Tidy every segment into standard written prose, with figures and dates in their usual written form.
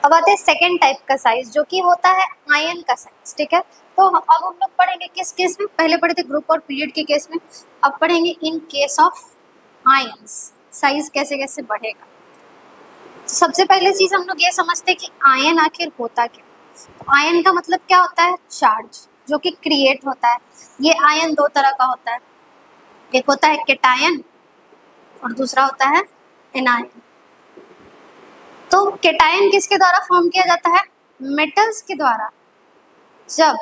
अब आते हैं सेकेंड टाइप का साइज जो कि होता है आयन का साइज। ठीक है, तो अब हम लोग पढ़ेंगे किस केस में, पहले पढ़े थे ग्रुप और पीरियड के केस में, अब पढ़ेंगे in case of ions size कैसे कैसे बढ़ेगा। तो सबसे पहले चीज हम लोग ये समझते हैं कि आयन आखिर होता क्या। तो आयन का मतलब क्या होता है, चार्ज जो कि क्रिएट होता है। ये आयन दो तरह का होता है, एक होता है केटायन और दूसरा होता है एनायन। तो केटायन किसके द्वारा फॉर्म किया जाता है, मेटल्स के द्वारा। जब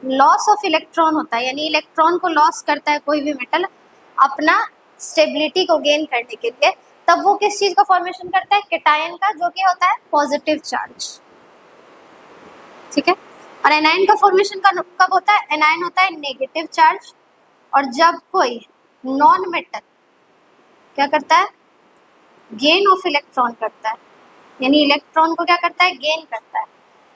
लॉस ऑफ इलेक्ट्रॉन होता है, यानी इलेक्ट्रॉन को लॉस करता है कोई भी मेटल अपना स्टेबिलिटी को गेन करने के लिए, तब वो किस चीज का फॉर्मेशन करता है, केटायन का, जो कि होता है पॉजिटिव चार्ज। ठीक है, और एनायन का फॉर्मेशन कब होता है, एनायन होता है नेगेटिव चार्ज। और जब कोई नॉन मेटल क्या करता है, गेन ऑफ इलेक्ट्रॉन करता है, यानी इलेक्ट्रॉन को क्या करता है, गेन करता है,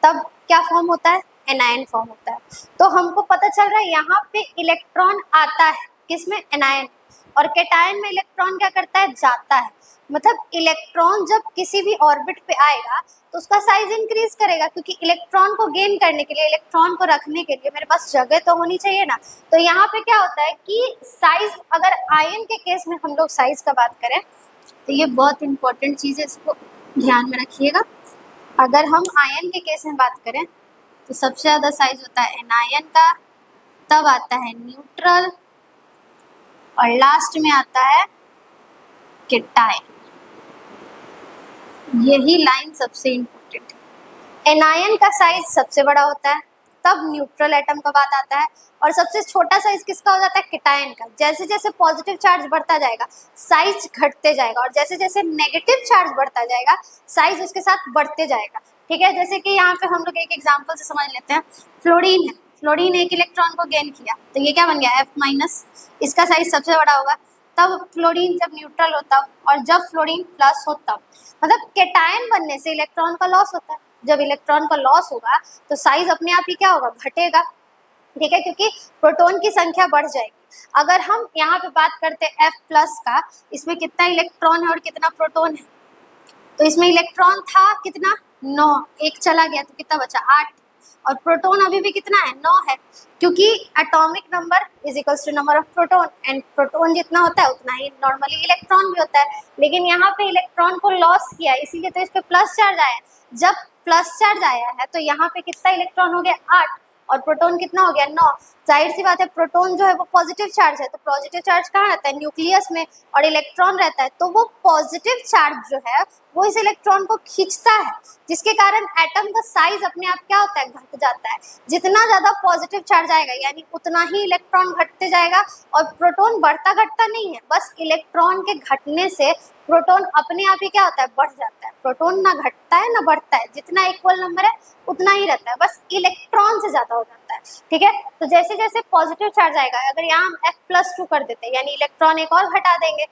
तब क्या फॉर्म होता है, एनायन फॉर्म होता है। तो हमको पता चल रहा है यहाँ पे इलेक्ट्रॉन आता है किसमें, एनायन, और केटायन में इलेक्ट्रॉन क्या करता है, जाता है। मतलब इलेक्ट्रॉन जब किसी भी ऑर्बिट पे आएगा तो उसका साइज इंक्रीज करेगा, क्योंकि इलेक्ट्रॉन को गेन करने के लिए, इलेक्ट्रॉन को रखने के लिए मेरे पास जगह तो होनी चाहिए ना। तो यहाँ पे क्या होता है कि साइज, अगर आयन के केस में हम लोग साइज का बात करें तो ये बहुत इंपॉर्टेंट चीज है, इसको ध्यान में रखिएगा। अगर हम आयन के केस में बात करें तो सबसे ज्यादा साइज होता है एनायन का, तब आता है न्यूट्रल, और लास्ट में आता है केटायन। यही लाइन सबसे इंपॉर्टेंट है। एनायन का साइज सबसे बड़ा होता है, तब न्यूट्रल एटम का बात आता है, और सबसे छोटा साइज किसका हो जाता है, केटायन का। जैसे जैसे पॉजिटिव चार्ज बढ़ता जाएगा साइज घटते जाएगा, और जैसे जैसे नेगेटिव चार्ज बढ़ता जाएगा साइज उसके साथ बढ़ते जाएगा। ठीक है, जैसे कि यहाँ पे हम लोग एक एग्जांपल से समझ लेते हैं। फ्लोरीन है, फ्लोरीन एक इलेक्ट्रॉन को गेन किया तो ये क्या बन गया, F-, इसका साइज सबसे बड़ा होगा। तब फ्लोरीन जब न्यूट्रल होता, और जब फ्लोरीन प्लस होता, मतलब केटायन बनने से इलेक्ट्रॉन का लॉस होता है। जब इलेक्ट्रॉन का लॉस होगा तो साइज अपने आप ही क्या होगा, घटेगा। ठीक है, क्योंकि प्रोटॉन की संख्या बढ़ जाएगी। अगर हम यहाँ पे बात करते हैं F+ का, इसमें कितना इलेक्ट्रॉन है और कितना प्रोटॉन है, तो इसमें इलेक्ट्रॉन था कितना, 9, एक चला गया तो कितना बचा, 8, और प्रोटॉन अभी भी कितना है, 9 है, क्योंकि atomic number is equals to number of proton, and proton जितना होता है उतना ही नॉर्मली इलेक्ट्रॉन भी होता है। लेकिन यहाँ पे इलेक्ट्रॉन को लॉस किया इसीलिए तो इस पे प्लस चार्ज आया। जब प्लस चार्ज आया है तो यहाँ पे कितना इलेक्ट्रॉन हो गया, 8, और प्रोटॉन कितना हो गया, 9। जाहिर सी बात है प्रोटॉन जो है वो पॉजिटिव चार्ज है, तो पॉजिटिव चार्ज कहाँ रहता है, न्यूक्लियस में, और इलेक्ट्रॉन रहता है, तो वो पॉजिटिव चार्ज जो है वो इस इलेक्ट्रॉन को खींचता है, जिसके कारण एटम का साइज अपने आप क्या होता है, घट जाता है। जितना ज्यादा पॉजिटिव चार्ज आएगा यानी उतना ही इलेक्ट्रॉन घटते जाएगा, और प्रोटॉन बढ़ता घटता नहीं है, बस इलेक्ट्रॉन के घटने से प्रोटॉन अपने आप ही क्या होता है, बढ़ जाता है। प्रोटॉन ना घटता है ना बढ़ता है, जितना इक्वल नंबर है उतना ही रहता है, बस इलेक्ट्रॉन से ज्यादा हो जाता है। ठीक है, तो जैसे जैसे पॉजिटिव चार्ज आएगा, अगर यहाँ हम F+2 कर देते हैं यानी इलेक्ट्रॉन एक और घटा देंगे,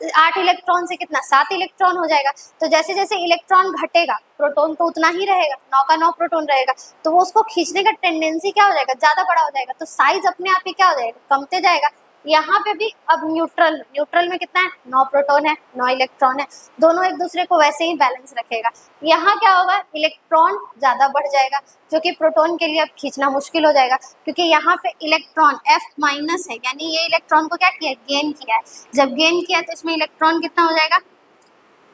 8 इलेक्ट्रॉन से कितना, 7 इलेक्ट्रॉन हो जाएगा। तो जैसे जैसे इलेक्ट्रॉन घटेगा प्रोटॉन तो उतना ही रहेगा, 9 का 9 प्रोटॉन रहेगा, तो वो उसको खींचने का टेंडेंसी क्या हो जाएगा, ज्यादा बड़ा हो जाएगा, तो साइज अपने आप ही क्या हो जाएगा, कमते जाएगा। यहाँ पे भी अब न्यूट्रल में कितना है, 9 प्रोटॉन है, 9 इलेक्ट्रॉन है, दोनों एक दूसरे को वैसे ही बैलेंस रखेगा। यहाँ क्या होगा, इलेक्ट्रॉन ज्यादा बढ़ जाएगा, जो कि प्रोटॉन के लिए अब खींचना मुश्किल हो जाएगा, क्योंकि यहाँ पे इलेक्ट्रॉन F- है, यानी ये इलेक्ट्रॉन को क्या किया, गेन किया है। जब गेन किया तो इसमें इलेक्ट्रॉन कितना हो जाएगा,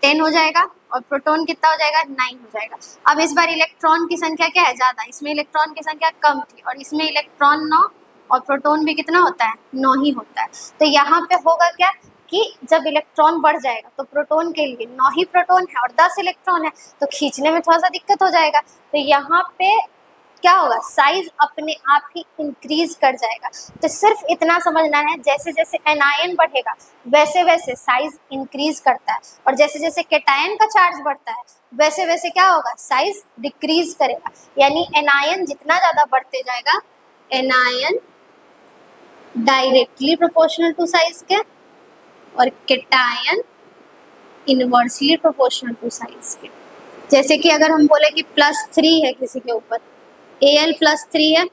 10 हो जाएगा, और प्रोटॉन कितना हो जाएगा, 9 हो जाएगा। अब इस बार इलेक्ट्रॉन की संख्या क्या है, ज्यादा, इसमें इलेक्ट्रॉन की संख्या कम थी, और इसमें इलेक्ट्रॉन 9 और प्रोटॉन भी कितना होता है, 9 ही होता है। तो यहाँ पे होगा क्या कि जब इलेक्ट्रॉन बढ़ जाएगा तो प्रोटॉन के लिए 9 ही प्रोटॉन है और 10 इलेक्ट्रॉन है, तो खींचने में थोड़ा सा दिक्कत हो जाएगा। तो यहाँ पे क्या होगा, साइज अपने आप ही इंक्रीज कर जाएगा। तो सिर्फ इतना समझना है, जैसे जैसे एनायन बढ़ेगा वैसे वैसे साइज इंक्रीज करता है, और जैसे जैसे केटायन का चार्ज बढ़ता है वैसे वैसे क्या होगा, साइज डिक्रीज करेगा। यानी एनायन जितना ज्यादा बढ़ते जाएगा, anion directly proportional to size के, और cation inversely proportional to size के। जैसे कि अगर हम बोले कि +3 है किसी के ऊपर, Al+3 है,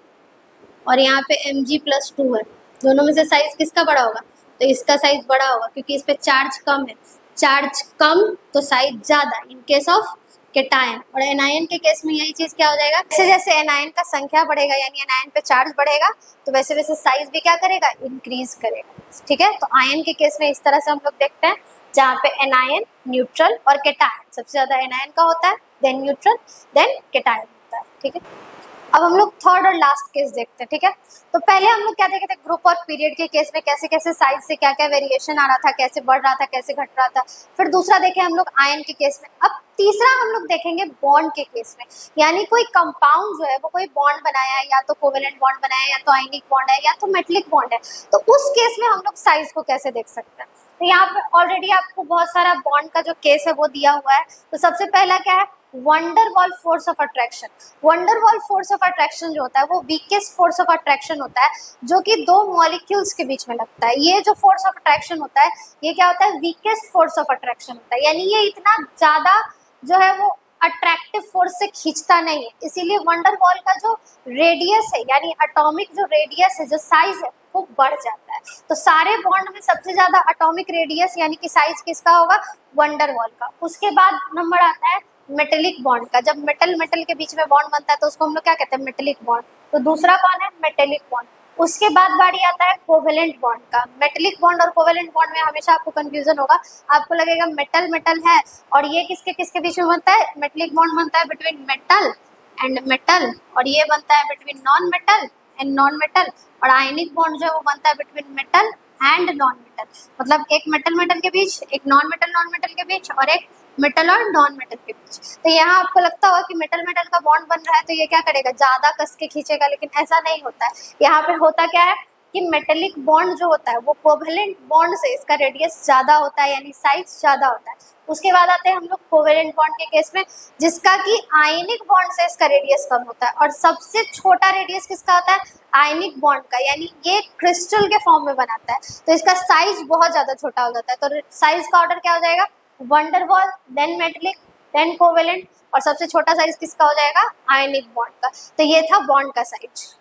और यहाँ पे Mg+2 है, दोनों में से साइज किसका बड़ा होगा, तो इसका साइज बड़ा होगा, क्योंकि इस पे चार्ज कम है। चार्ज कम तो साइज ज्यादा इन केस ऑफ केटायन। और एनायन के केस में यही चीज क्या हो जाएगा, जैसे जैसे एनायन का संख्या बढ़ेगा यानी एनायन पे चार्ज बढ़ेगा तो वैसे वैसे साइज भी क्या करेगा, इंक्रीज करेगा। ठीक है, तो आयन के केस में इस तरह से हम लोग देखते हैं, जहाँ पे एनायन, न्यूट्रल और केटायन, सबसे ज्यादा एनायन का होता है, देन न्यूट्रल, देन केटायन होता है। ठीक है, अब हम लोग थर्ड और लास्ट केस देखते हैं। ठीक है, तो पहले हम लोग क्या देखे थे, ग्रुप और पीरियड के केस में कैसे कैसे साइज से क्या क्या वेरिएशन आ रहा था, कैसे बढ़ रहा था, कैसे घट रहा था। फिर दूसरा देखे हम लोग आयन के केस में। अब तीसरा हम लोग देखेंगे बॉन्ड के केस में, यानी कोई कंपाउंड जो है वो कोई बॉन्ड बनाया है, या तो कोवेलेंट बॉन्ड बनाया है, या तो आयनिक बॉन्ड है, या तो मेटलिक बॉन्ड है, तो उस केस में हम लोग साइज को कैसे देख सकते हैं। तो यहाँ पे ऑलरेडी आपको बहुत सारा बॉन्ड का जो केस है वो दिया हुआ है। तो सबसे पहला क्या है, van der Waals force of attraction. Van der Waals force of attraction जो होता है वो वीकेस्ट फोर्स ऑफ अट्रैक्शन होता है, जो कि दो मॉलिक्यूल्स के बीच में लगता है। ये जो फोर्स ऑफ अट्रैक्शन होता है ये क्या होता है, वीकेस्ट फोर्स ऑफ अट्रैक्शन होता है, यानी ये इतना ज्यादा जो है वो अट्रैक्टिव फोर्स से खींचता नहीं है, इसीलिए वंडरवॉल का जो रेडियस है यानी एटॉमिक जो रेडियस है, जो साइज है वो बढ़ जाता है। तो सारे बॉन्ड में सबसे ज्यादा एटॉमिक रेडियस यानी कि साइज किसका होगा, वंडरवॉल का। उसके बाद नंबर आता है मेटेलिक बॉन्ड का। जब मेटल मेटल के बीच में बॉन्ड बनता है तो उसको हम लोग क्या कहते हैं, मेटेलिक बॉन्ड। तो दूसरा कौन है, मेटेलिक बॉन्ड। उसके बाद बारी आता है कोवेलेंट बॉन्ड का। मेटेलिक बॉन्ड और कोवेलेंट बॉन्ड में हमेशा आपको कंफ्यूजन होगा, आपको लगेगा मेटल मेटल है और ये किसके किसके बीच में बनता है, मेटेलिक बॉन्ड बनता है बिटवीन मेटल एंड मेटल, और ये बनता है between non metal and non metal. और आयनिक बॉन्ड जो है वो बनता है between metal and non metal, मतलब एक मेटल मेटल के बीच, एक नॉन मेटल के बीच, और एक मेटल और नॉन मेटल के बीच। तो यहाँ आपको लगता होगा कि मेटल मेटल का बॉन्ड बन रहा है तो ये क्या करेगा, ज्यादा कस के खींचेगा, लेकिन ऐसा नहीं होता है। यहाँ पे होता क्या है कि मेटेलिक बॉन्ड जो होता है वो कोवेलेंट बॉन्ड से इसका रेडियस ज्यादा होता है, यानी साइज ज्यादा होता है। उसके बाद आते हैं हम लोग कोवेलेंट बॉन्ड के केस में, जिसका कि आयनिक बॉन्ड से इसका रेडियस कम होता है। और सबसे छोटा रेडियस किसका होता है, आयनिक बॉन्ड का, यानी ये क्रिस्टल के फॉर्म में बनाता है तो इसका साइज बहुत ज्यादा छोटा हो जाता है। तो साइज का ऑर्डर क्या हो जाएगा, van der Waals, then metallic, then covalent, और सबसे छोटा साइज किसका हो जाएगा, आयनिक बॉन्ड का। तो ये था बॉन्ड का साइज।